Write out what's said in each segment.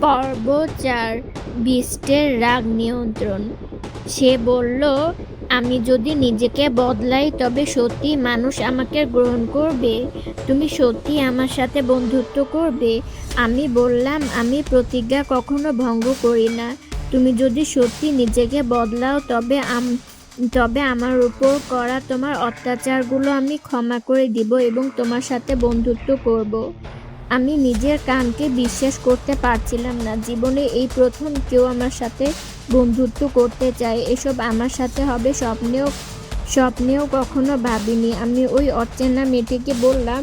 পর্ব ৪ বিস্টের রাগ নিয়ন্ত্রণ। সে বলল, আমি যদি নিজেকে বদলাই তবে সত্যি মানুষ আমাকে গ্রহণ করবে? তুমি সত্যি আমার সাথে বন্ধুত্ব করবে? আমি বললাম, আমি প্রতিজ্ঞা কখনো ভঙ্গ করি না। তুমি যদি সত্যি নিজেকে বদলাও তবে আমার উপর করা তোমার অত্যাচারগুলো আমি ক্ষমা করে দিব এবং তোমার সাথে বন্ধুত্ব করব। আমি নিজের কানকে বিশ্বাস করতে পারছিলাম না। জীবনে এই প্রথম কেউ আমার সাথে বন্ধুত্ব করতে চায়। এসব আমার সাথে হবে স্বপ্নেও কখনো ভাবিনি। আমি ওই অচেনা মেয়েটিকে বললাম,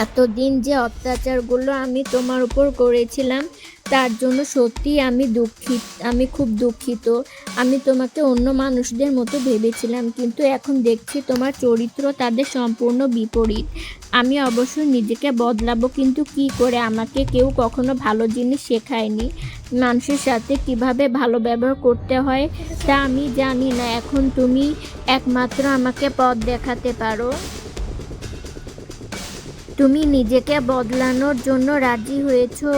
এতদিন যে অত্যাচারগুলো আমি তোমার উপর করেছিলাম তার জন্য সত্যিই আমি খুব দুঃখিত। আমি তোমাকে অন্য মানুষদের মতো ভেবেছিলাম, কিন্তু এখন দেখছি তোমার চরিত্র তাদের সম্পূর্ণ বিপরীত। আমি অবশ্যই নিজেকে বদলাবো, কিন্তু কি করে? আমাকে কেউ কখনো ভালো জিনিস শেখায়নি। মানুষের সাথে কিভাবে ভালো ব্যবহার করতে হয় তা আমি জানি না। এখন তুমি একমাত্র আমাকে পথ দেখাতে পারো। তুমি নিজেকে বদলানোর জন্য রাজি হয়েছো,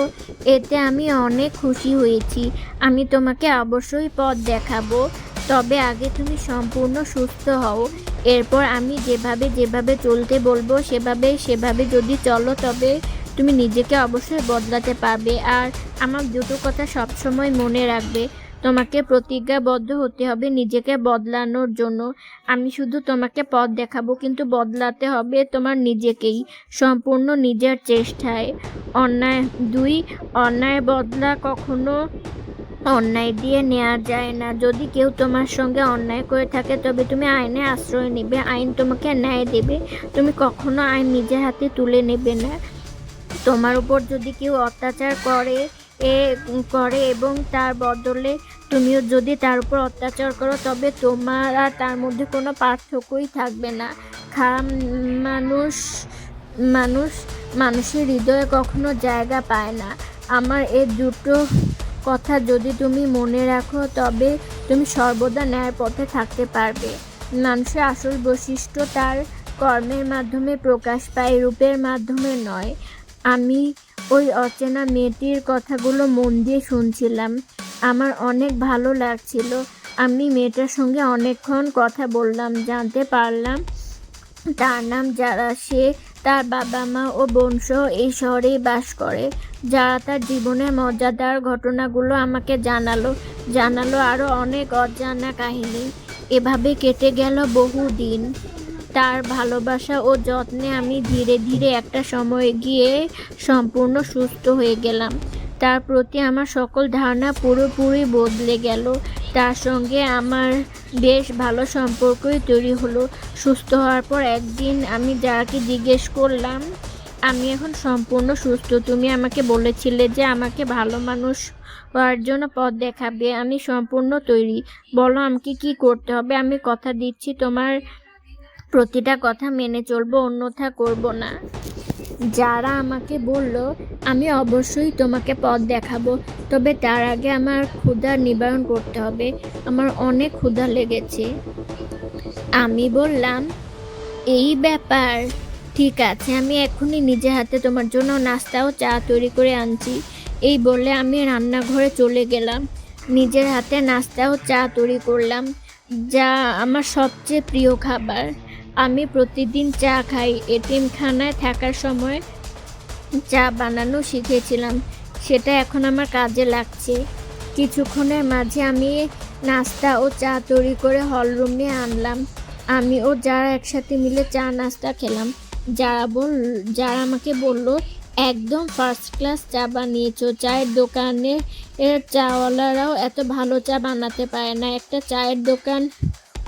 এতে আমি অনেক খুশি হয়েছি। আমি তোমাকে অবশ্যই পথ দেখাবো, তবে আগে তুমি সম্পূর্ণ সুস্থ হও। এরপর আমি যেভাবে চলতে বলবো সেভাবে যদি চলো তবে তুমি নিজেকে অবশ্যই বদলাতে পারবে। আর আমার দুটো কথা সবসময় মনে রাখবে, তোমাকে প্রতিজ্ঞাবদ্ধ হতে হবে নিজেকে বদলানোর জন্য। আমি শুধু তোমাকে পথ দেখাবো, কিন্তু বদলাতে হবে তোমার নিজেকেই, সম্পূর্ণ নিজের চেষ্টায়। 2 অন্যায় বদলা কখনো অন্যায় দিয়ে নেওয়া যায় না। যদি কেউ তোমার সঙ্গে অন্যায় করে থাকে তবে তুমি আইনের আশ্রয় নেবে, আইন তোমাকে ন্যায় দেবে। তুমি কখনো আইন নিজের হাতে তুলে নেবে না। তোমার উপর যদি কেউ অত্যাচার করে এবং তার বদলে তুমিও যদি তার উপর অত্যাচার করো তবে তোমার আর তার মধ্যে কোনো পার্থক্যই থাকবে না। খারাপ মানুষের হৃদয়ে কখনো জায়গা পায় না। আমার এই দুটো কথা যদি তুমি মনে রাখো তবে তুমি সর্বদা ন্যায়ের পথে থাকতে পারবে। মানুষের আসল বৈশিষ্ট্য তার কর্মের মাধ্যমে প্রকাশ পায়, রূপের মাধ্যমে নয়। আমি ওই অচেনা মেয়েটির কথাগুলো মন দিয়ে শুনছিলাম। আমার অনেক ভালো লাগছিল। আমি মেয়েটার সঙ্গে অনেকক্ষণ কথা বললাম। জানতে পারলাম তার নাম যারা। সে তার বাবা মা ও বোনসহ এই শহরেই বাস করে। যারা তার জীবনের মজাদার ঘটনাগুলো আমাকে জানালো আরও অনেক অজানা কাহিনী। এভাবে কেটে গেল বহু দিন। তার ভালোবাসা ও যত্নে আমি ধীরে ধীরে একটা সময়ে গিয়ে সম্পূর্ণ সুস্থ হয়ে গেলাম। তার প্রতি আমার সকল ধারণা পুরোপুরি বদলে গেল। তার সঙ্গে আমার বেশ ভালো সম্পর্কই তৈরি হলো। সুস্থ হওয়ার পর একদিন আমি যারাকে জিজ্ঞেস করলাম, আমি এখন সম্পূর্ণ সুস্থ। তুমি আমাকে বলেছিলে যে আমাকে ভালো মানুষ হওয়ার জন্য পথ দেখাবে। আমি সম্পূর্ণ তৈরি। বলো আমাকে কি করতে হবে? আমি কথা দিচ্ছি তোমার প্রতিটা কথা মেনে চলবো, অন্যথা করব না। যারা আমাকে বলল, আমি অবশ্যই তোমাকে পথ দেখাবো, তবে তার আগে আমার ক্ষুধার নিবারণ করতে হবে। আমার অনেক ক্ষুধা লেগেছে। আমি বললাম, এই ব্যাপার, ঠিক আছে, আমি এখনই নিজে হাতে তোমার জন্য নাস্তা ও চা তৈরি করে আনছি। এই বলে আমি রান্নাঘরে চলে গেলাম। নিজের হাতে নাস্তা ও চা তৈরি করলাম, যা আমার সবচেয়ে প্রিয় খাবার। আমি প্রতিদিন চা খাই। এতিমখানায় থাকার সময় চা বানানো শিখেছিলাম, সেটা এখন আমার কাজে লাগছে। কিছুক্ষণের মাঝে আমি নাস্তা ও চা তৈরি করে হলরুম নিয়ে আনলাম। আমি ও যারা একসাথে মিলে চা নাস্তা খেলাম। যারা আমাকে বলল, একদম ফার্স্ট ক্লাস চা বানিয়েছো। চায়ের দোকানের চাওয়ালারাও এত ভালো চা বানাতে পারে না। একটা চায়ের দোকান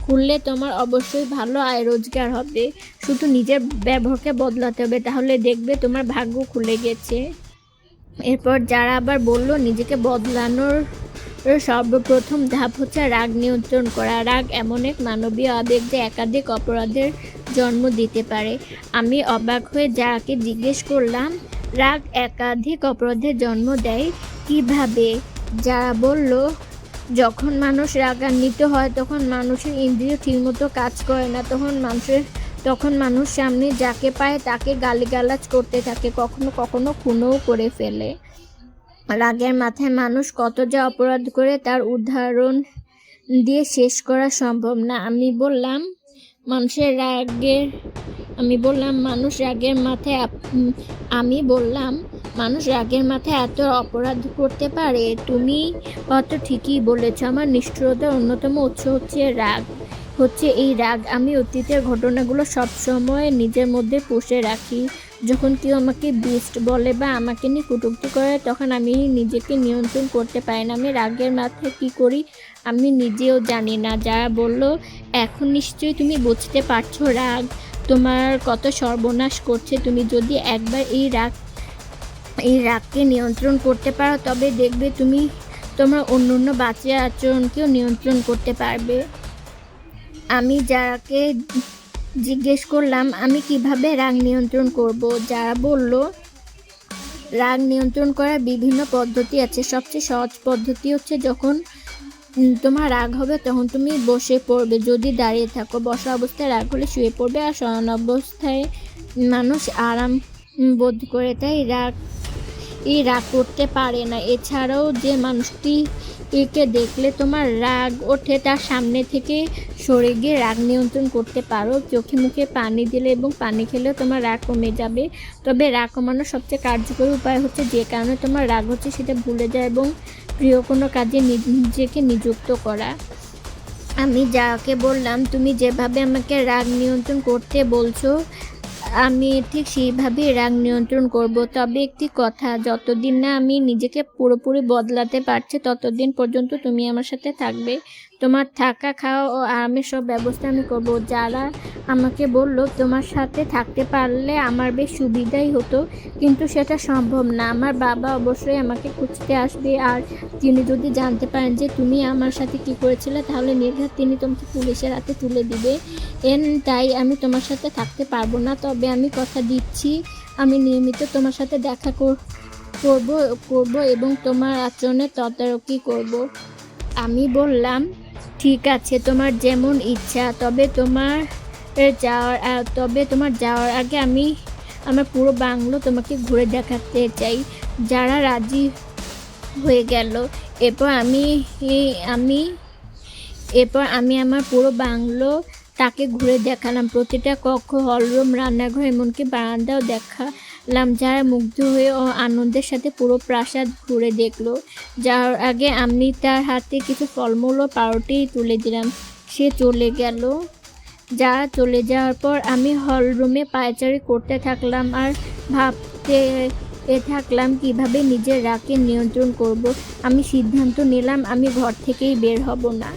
খুললে তোমার অবশ্যই ভালো আয় রোজগার হবে। শুধু নিজের ব্যবহারকে বদলাতে হবে, তাহলে দেখবে তোমার ভাগ্য খুলে গেছে। এরপর যারা আবার বলল, নিজেকে বদলানোর সর্বপ্রথম ধাপ হচ্ছে রাগ নিয়ন্ত্রণ করা। রাগ এমন এক মানবীয় আবেগ যা একাধিক অপরাধের জন্ম দিতে পারে। আমি অবাক হয়ে যাকে জিজ্ঞেস করলাম, রাগ একাধিক অপরাধের জন্ম দেয় কিভাবে? যারা বলল, যখন মানুষ রাগান্বিত হয় তখন মানুষের ইন্দ্রিয় ঠিকমতো কাজ করে না। তখন মানুষ সামনে যাকে পায় তাকে গালিগালাজ করতে থাকে, কখনো কখনো খুনও করে ফেলে। রাগের মাথায় মানুষ কত যে অপরাধ করে তার উদাহরণ দিয়ে শেষ করা সম্ভব না। আমি বললাম মানুষ রাগের মাথায় এত অপরাধ করতে পারে। তুমি হয়তো ঠিকই বলেছ। আমার নিষ্ঠুরতার অন্যতম উৎস হচ্ছে এই রাগ। আমি অতীতের ঘটনাগুলো সবসময় নিজের মধ্যে পুষে রাখি। যখন কেউ আমাকে বিস্ট বলে বা আমাকে নিয়ে কটূক্তি করে, তখন আমি নিজেকে নিয়ন্ত্রণ করতে পারি না। আমি রাগের মাথায় কী করি আমি নিজেও জানি না। যারা বলল, এখন নিশ্চয়ই তুমি বুঝতে পারছো রাগ তোমার কত সর্বনাশ করছে। তুমি যদি একবার এই রাগকে নিয়ন্ত্রণ করতে পারো, তবে দেখবে তুমি তোমার অন্য বাচ্চা আচরণকেও নিয়ন্ত্রণ করতে পারবে। আমি যারাকে জিজ্ঞেস করলাম আমি কিভাবে রাগ নিয়ন্ত্রণ করব। যারা বলল, রাগ নিয়ন্ত্রণ করার বিভিন্ন পদ্ধতি আছে। সবচেয়ে সহজ পদ্ধতি হচ্ছে যখন তোমার রাগ হবে তখন তুমি বসে পড়বে। যদি দাঁড়িয়ে থাকো, বসা অবস্থায় রাগ হলে শুয়ে পড়বে, আর শয়ন অবস্থায় মানুষ আরাম বোধ করে, তাই রাগ করতে পারে না। এছাড়াও যে মানুষটিকে দেখলে তোমার রাগ ওঠে তার সামনে থেকে সরে গিয়ে রাগ নিয়ন্ত্রণ করতে পারো। চোখে মুখে পানি দিলে এবং পানি খেলেও তোমার রাগ কমে যাবে। তবে রাগ কমানোর সবচেয়ে কার্যকরী উপায় হচ্ছে যে কারণে তোমার রাগ হচ্ছে সেটা ভুলে যায় এবং প্রিয় কোনো কাজে নিজেকে নিযুক্ত করা। আমি যাকে বললাম, তুমি যেভাবে আমাকে রাগ নিয়ন্ত্রণ করতে বলছো আমি ঠিক সেইভাবেই রাগ নিয়ন্ত্রণ করব। তবে একটি কথা, যতদিন না আমি নিজেকে পুরোপুরি বদলাতে পারছি ততদিন পর্যন্ত তুমি আমার সাথে থাকবে। তোমার থাকা, খাওয়া ও আরামের সব ব্যবস্থা আমি করব। যারা আমাকে বলল, তোমার সাথে থাকতে পারলে আমার বেশ সুবিধাই হতো, কিন্তু সেটা সম্ভব না। আমার বাবা অবশ্যই আমাকে খুঁজতে আসবে, আর তিনি যদি জানতে পারেন যে তুমি আমার সাথে কী করেছিলে, তাহলে নির্ঘাত তিনি তোমাকে পুলিশের হাতে তুলে দিবে। তাই আমি তোমার সাথে থাকতে পারবো না। তবে আমি কথা দিচ্ছি, আমি নিয়মিত তোমার সাথে দেখা করব এবং তোমার আচরণের তদারকি করব। আমি বললাম, ঠিক আছে, তোমার যেমন ইচ্ছা। তবে তোমার যাওয়ার আগে আমি আমার পুরো বাংলো তোমাকে ঘুরে দেখাতে চাই। যারা রাজি হয়ে গেল। এরপর আমি আমার পুরো বাংলো তাকে ঘুরে দেখালাম। প্রতিটা কক্ষ, হলরুম, রান্নাঘর, এমনকি বারান্দাও দেখালাম। যারা মুগ্ধ হয়ে ও আনন্দের সাথে পুরো প্রাসাদ ঘুরে দেখলো। যাওয়ার আগে আমি তার হাতে কিছু ফলমূল ও পাউরুটি তুলে দিলাম। সে চলে গেল। যারা চলে যাওয়ার পর আমি হলরুমে পায়চারি করতে থাকলাম আর ভাবতে থাকলাম কিভাবে নিজের রাগকে নিয়ন্ত্রণ করব। আমি সিদ্ধান্ত নিলাম আমি ঘর থেকেই বের হব না।